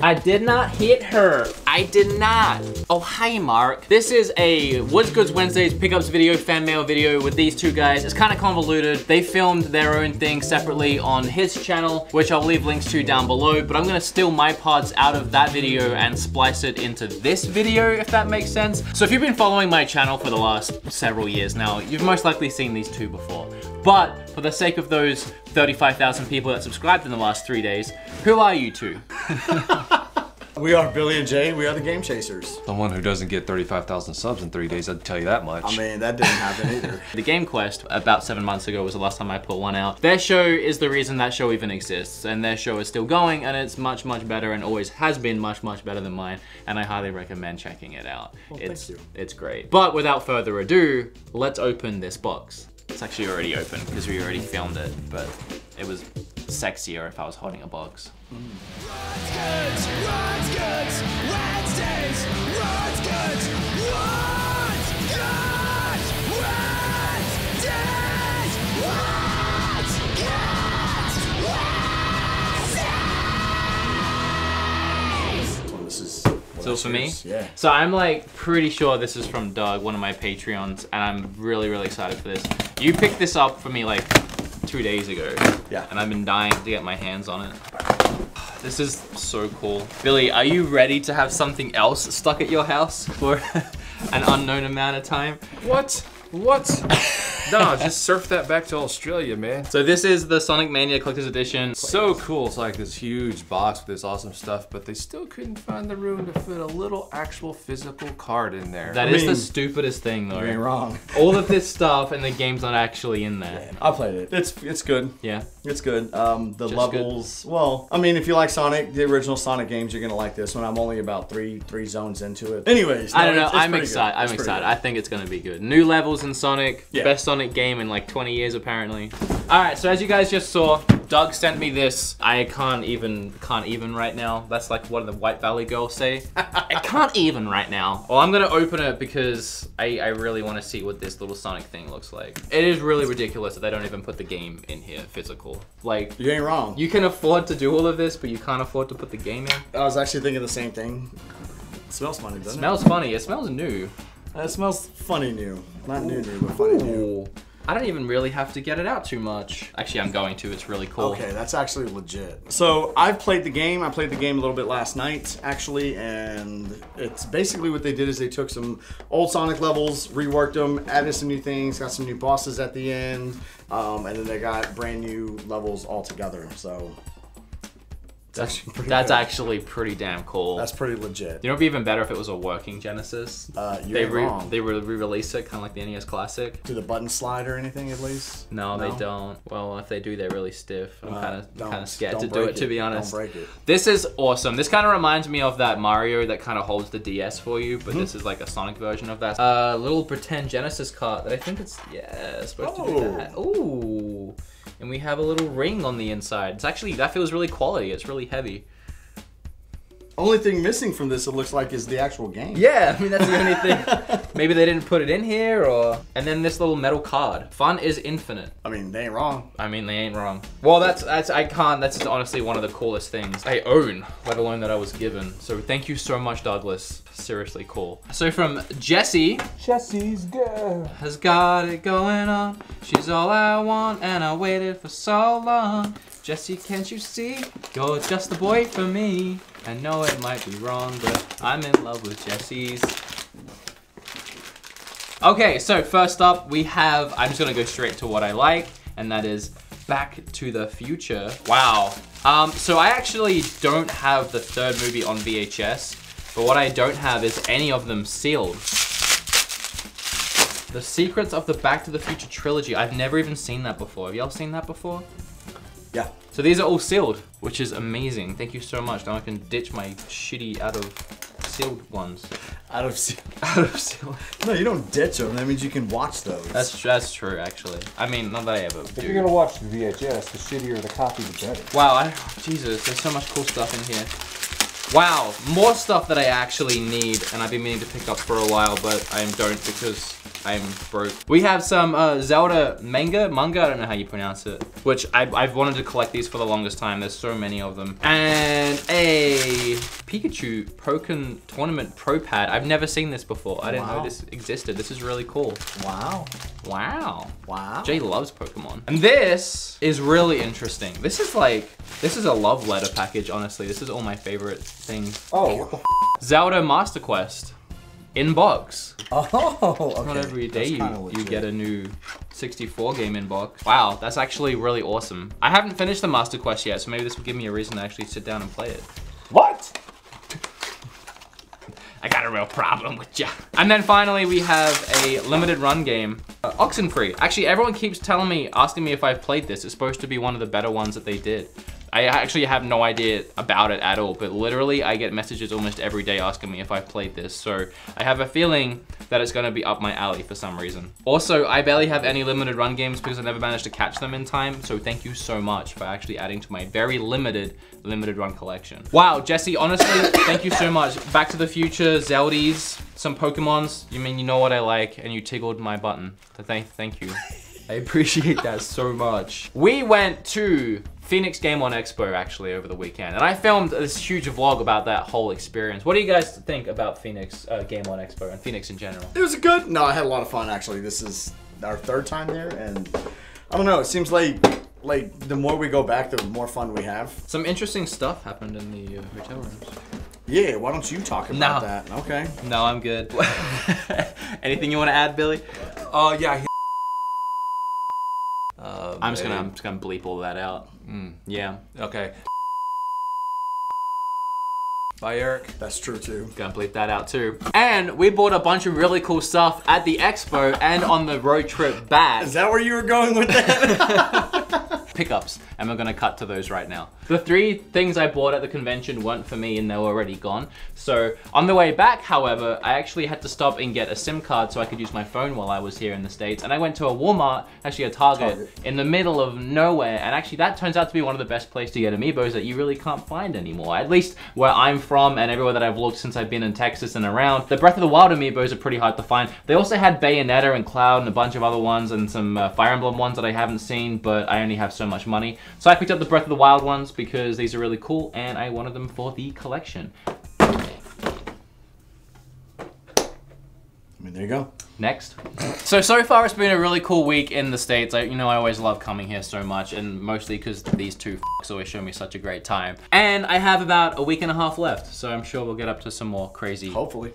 I did not hit her. I did not. Oh, hi, Mark. This is a What's Goods Wednesdays pickups video, fan mail video with these two guys. It's kind of convoluted. They filmed their own thing separately on his channel, which I'll leave links to down below, but I'm gonna steal my parts out of that video and splice it into this video, if that makes sense. So if you've been following my channel for the last several years now, you've most likely seen these two before. But for the sake of those 35,000 people that subscribed in the last 3 days, who are you two? We are Billy and Jay. We are the Game Chasers. Someone who doesn't get 35,000 subs in 3 days, I'd tell you that much. I mean, that didn't happen either. The Game Quest, about 7 months ago, was the last time I put one out. Their show is the reason that show even exists, and their show is still going, and it's much, much better, and always has been much, much better than mine, and I highly recommend checking it out. Well, thank you. It's great. But without further ado, let's open this box. It's actually already open, because we already filmed it, but it was sexier if I was holding a box. So for me, yeah. So I'm like pretty sure this is from Doug, one of my Patreons, and I'm really, really excited for this. You picked this up for me like 2 days ago. Yeah. And I've been dying to get my hands on it. This is so cool. Billy, are you ready to have something else stuck at your house for an unknown amount of time? What? What? No, just surf that back to Australia, man. So this is the Sonic Mania Collector's Edition. So cool. It's like this huge box with this awesome stuff, but they still couldn't find the room to fit a little actual physical card in there. That is the stupidest thing, though. You ain't wrong. All of this stuff and the game's not actually in there. Yeah, I played it. It's good. Yeah. It's good. The levels, well, I mean, if you like Sonic, the original Sonic games, you're gonna like this one. I'm only about three zones into it. Anyways, I don't know. I'm excited. I'm excited. I think it's gonna be good. New levels in Sonic. Yeah. Best Sonic game in like 20 years apparently. All right. So as you guys just saw, Doug sent me this. I can't even right now. That's like what the White Valley girls say. I can't even right now. Well, I'm gonna open it because I really want to see what this little Sonic thing looks like. It is really ridiculous that they don't even put the game in here physical. Like, you ain't wrong. You can afford to do all of this, but you can't afford to put the game in. I was actually thinking the same thing. It smells funny, doesn't it? Smells funny. It smells new. It smells funny new. Not new, but funny new. I don't even really have to get it out too much. Actually, I'm going to. It's really cool. Okay, that's actually legit. So I've played the game. I played the game a little bit last night, actually, and it's basically what they did is they took some old Sonic levels, reworked them, added some new things, got some new bosses at the end, and then they got brand new levels altogether. So that's actually pretty damn cool. That's pretty legit. You know, it'd be even better if it was a working Genesis. You're wrong. They re-release it, kind of like the NES Classic. Do the button slide or anything at least? No, they don't. Well, if they do, they're really stiff. I'm kind of scared to don't do break it, to be honest. Don't break it. This is awesome. This kind of reminds me of that Mario that kind of holds the DS for you, but this is like a Sonic version of that. Little pretend Genesis cart that I think it's supposed to do that. Ooh. And we have a little ring on the inside. It's actually, that feels really quality. It's really heavy. Only thing missing from this, it looks like, is the actual game. Yeah, I mean, that's the only thing. Maybe they didn't put it in here, or... And then this little metal card. Fun is infinite. I mean, they ain't wrong. I mean, they ain't wrong. Well, that's honestly one of the coolest things I own, let alone that I was given. So thank you so much, Douglas. Seriously cool. So from Jessie. Jessie's girl has got it going on. She's all I want, and I waited for so long. Jessie, can't you see? You're just the boy for me. I know it might be wrong, but I'm in love with Jessie's. Okay, so first up we have, I'm just gonna go straight to what I like, and that is Back to the Future. Wow. So I actually don't have the third movie on VHS, but what I don't have is any of them sealed. The Secrets of the Back to the Future trilogy. I've never even seen that before. Have y'all seen that before? Yeah. So these are all sealed, which is amazing. Thank you so much. Now I can ditch my shitty out of sealed ones. Out of sealed? Out of sealed. No, you don't ditch them. That means you can watch those. That's true, actually. I mean, not that I ever do. If you're gonna watch the VHS, the shittier the copy, the better. Wow, Jesus, there's so much cool stuff in here. Wow, more stuff that I actually need, and I've been meaning to pick up for a while, but I don't because I'm broke. We have some Zelda manga, I don't know how you pronounce it, which I've wanted to collect these for the longest time. There's so many of them. And a Pikachu Pokken Tournament Pro Pad. I've never seen this before. I didn't know this existed. This is really cool. Wow. Wow. Wow. Jay loves Pokemon. And this is really interesting. This is a love letter package, honestly. This is all my favorite things. Oh. Zelda Master Quest in box. Oh, okay. Not every day you get a new 64 game in box. Wow, that's actually really awesome. I haven't finished the Master Quest yet, so maybe this will give me a reason to actually sit down and play it. What? I got a real problem with ya. And then finally we have a limited run game, Oxenfree. Actually, everyone keeps asking me if I've played this. It's supposed to be one of the better ones that they did. I actually have no idea about it at all, but literally I get messages almost every day asking me if I've played this. So I have a feeling that it's gonna be up my alley for some reason. Also, I barely have any limited run games because I never managed to catch them in time. So thank you so much for actually adding to my very limited run collection. Wow, Jesse, honestly, thank you so much. Back to the Future, Zeldies, some Pokemons. You know what I like, and you tickled my button. So thank you. I appreciate that so much. We went to Phoenix Game On Expo actually over the weekend, and I filmed this huge vlog about that whole experience. What do you guys think about Phoenix Game On Expo and Phoenix in general? It was good. No, I had a lot of fun actually. This is our third time there, and I don't know. It seems like the more we go back, the more fun we have. Some interesting stuff happened in the hotel rooms. Yeah, why don't you talk about that? Okay. No, I'm good. Anything you want to add, Billy? Yeah. I'm just gonna bleep all that out. Yeah. Okay. Bye, Eric. That's true too. Gonna bleep that out too. And we bought a bunch of really cool stuff at the expo and on the road trip back. Is that where you were going with that? Pickups, and we're gonna cut to those right now. The 3 things I bought at the convention weren't for me and they were already gone. So on the way back, however, I actually had to stop and get a SIM card so I could use my phone while I was here in the States. And I went to a Walmart, actually a Target, in the middle of nowhere. And actually that turns out to be one of the best places to get amiibos that you really can't find anymore. At least where I'm from and everywhere that I've looked since I've been in Texas and around. The Breath of the Wild amiibos are pretty hard to find. They also had Bayonetta and Cloud and a bunch of other ones and some Fire Emblem ones that I haven't seen, but I only have so much money. So I picked up the Breath of the Wild ones because these are really cool and I wanted them for the collection. I mean, there you go. Next. So far it's been a really cool week in the States. I always love coming here so much, and mostly because these two f***s always show me such a great time. And I have about a week and a half left, so I'm sure we'll get up to some more crazy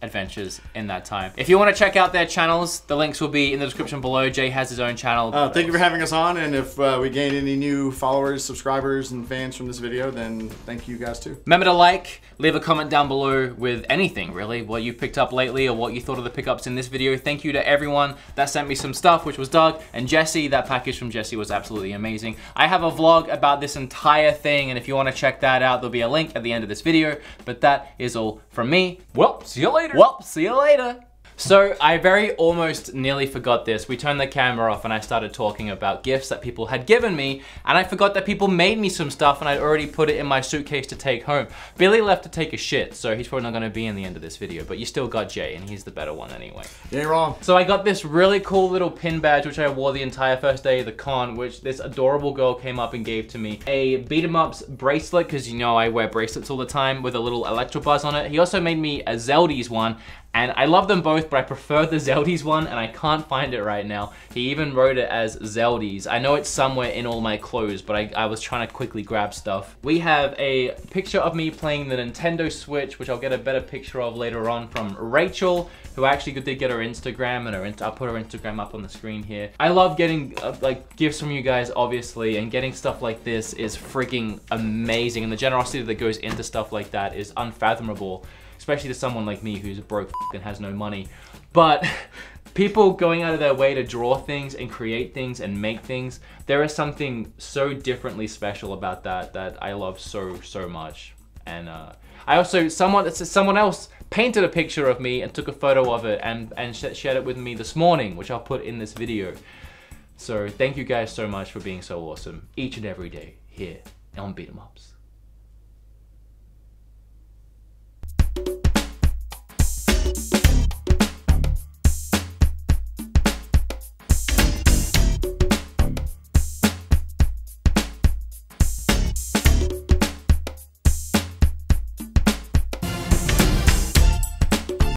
adventures in that time. If you want to check out their channels, the links will be in the description below. Jay has his own channel. Thank you for having us on, and if we gained any new followers, subscribers, and fans from this video, then thank you guys too. Remember to leave a comment down below with anything really, what you picked up lately or what you thought of the pickups in this video. Thank you to everyone that sent me some stuff, which was Doug and Jesse. That package from Jesse was absolutely amazing. I have a vlog about this entire thing, and if you want to check that out, there'll be a link at the end of this video. But that is all from me. Well, see you later. So I very almost nearly forgot this. We turned the camera off and I started talking about gifts that people had given me, and I forgot that people made me some stuff and I'd already put it in my suitcase to take home. Billy left to take a shit, so he's probably not gonna be in the end of this video, but you still got Jay and he's the better one anyway. You ain't wrong. So I got this really cool little pin badge which I wore the entire first day of the con, which this adorable girl came up and gave to me. A beat 'em ups bracelet, because I wear bracelets all the time, with a little Electrobuzz on it. He also made me a Zeldies one, and I love them both, but I prefer the Zeldies one, and I can't find it right now. He even wrote it as Zeldies. I know it's somewhere in all my clothes, but I was trying to quickly grab stuff. We have a picture of me playing the Nintendo Switch, which I'll get a better picture of later on, from Rachel, who actually did get her Instagram, and I'll put her Instagram up on the screen here. I love getting gifts from you guys, obviously, and getting stuff like this is freaking amazing, and the generosity that goes into stuff like that is unfathomable, especially to someone like me who's broke and has no money. But people going out of their way to draw things and create things and make things, there is something so differently special about that I love so much. And I also, someone else painted a picture of me and took a photo of it and shared it with me this morning, which I'll put in this video. So thank you guys so much for being so awesome each and every day here on Beat 'em Ups.